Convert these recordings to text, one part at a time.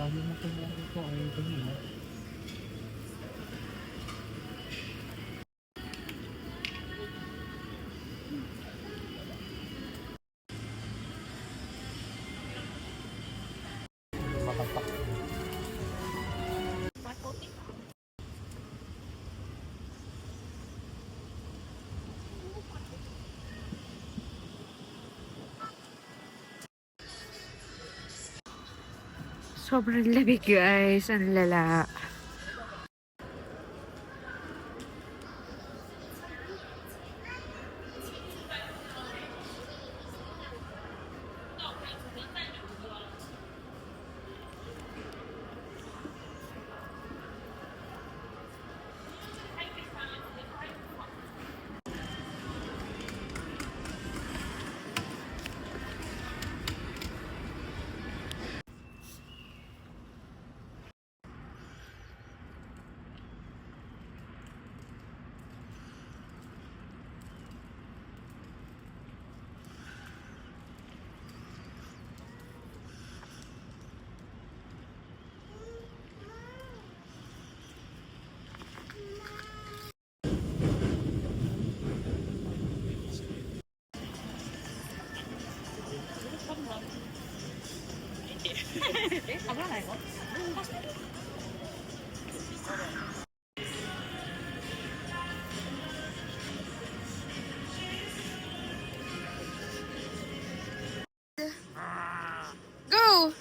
Dami mo kung ano ito. Ayaw ito nila. Makapak. Sobrang lamig guys. Ang lala. Go!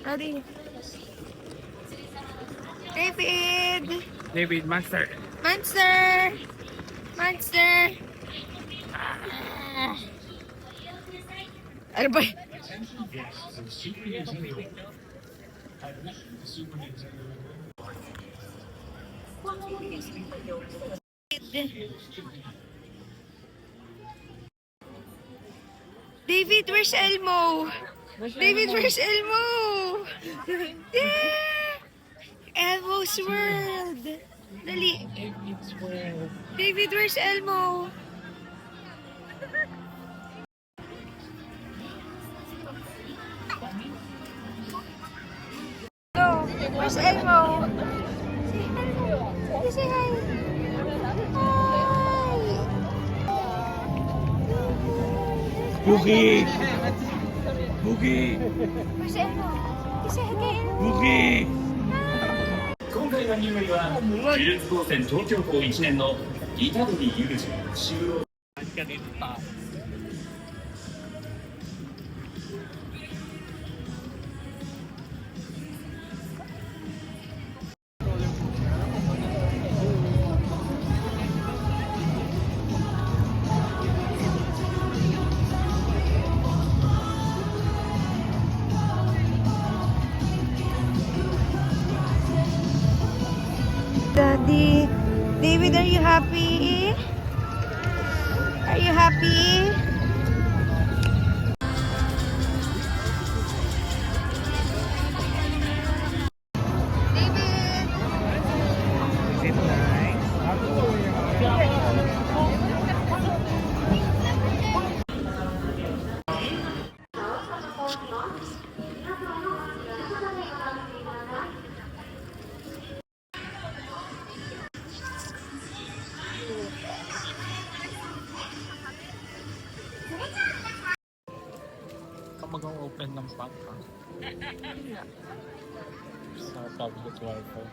Ready? David! David, Monster. Monster! Monster! Ah. Ano ba? David, where's Elmo? David, where's Elmo? Yeah! Elmo's World! Dali. David, where's Elmo? Go! Where's Elmo? Say hi. Hi! Boogie! Boogie! Where's Elmo? Say hi again. Boogie! 今回の任務は呪術高専東京校1年の虎杖裕二就労 Saan ka dito ta? Daddy, David, are you happy? Are you happy? David! Is it nice? Ka mag-open ng pack ha? Sa public wifi.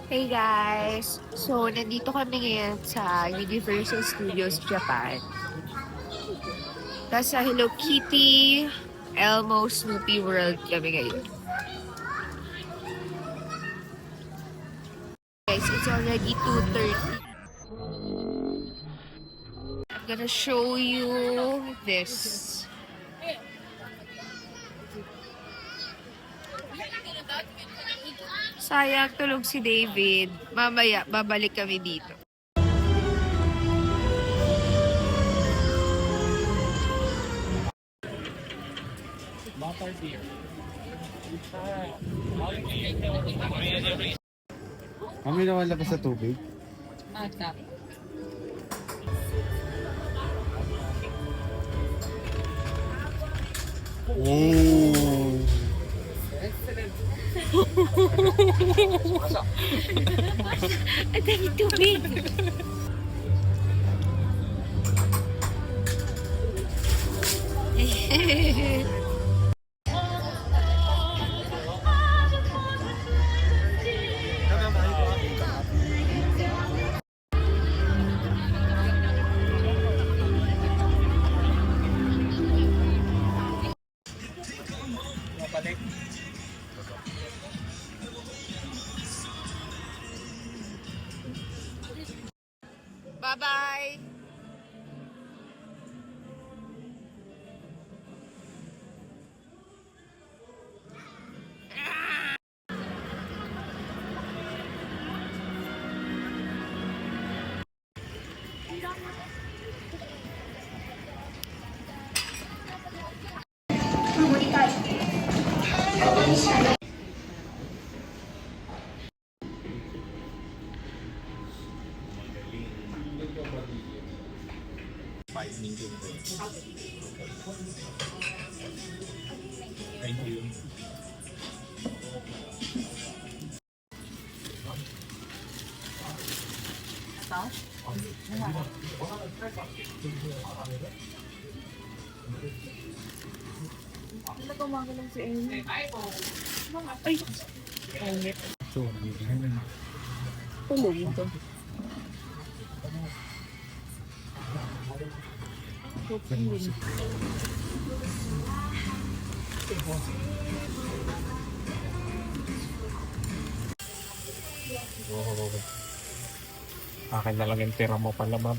Hey guys! So, nandito kami ngayon sa Universal Studios Japan. Tapos sa Hello Kitty, Elmo, Snoopy World kami ngayon. Guys, it's already 2:30. I'm gonna show you this. Sayang, tulog si David. Mamaya, babalik kami dito. Butter beer. Kami naman labas sa tubig. Ata. Oh. Ang dami tubig. Mabalik. Bye-bye. Thank you. Oh. Akin na lang yung tira mo pala, Bob.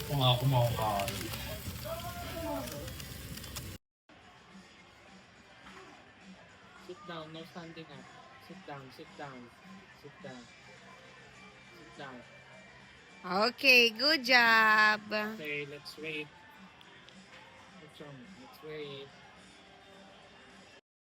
Kung ako makakain. Sit down, no standing up. Sit down, sit down, sit down. Sit down. Okay, good job. Okay, let's wait. Let's wait.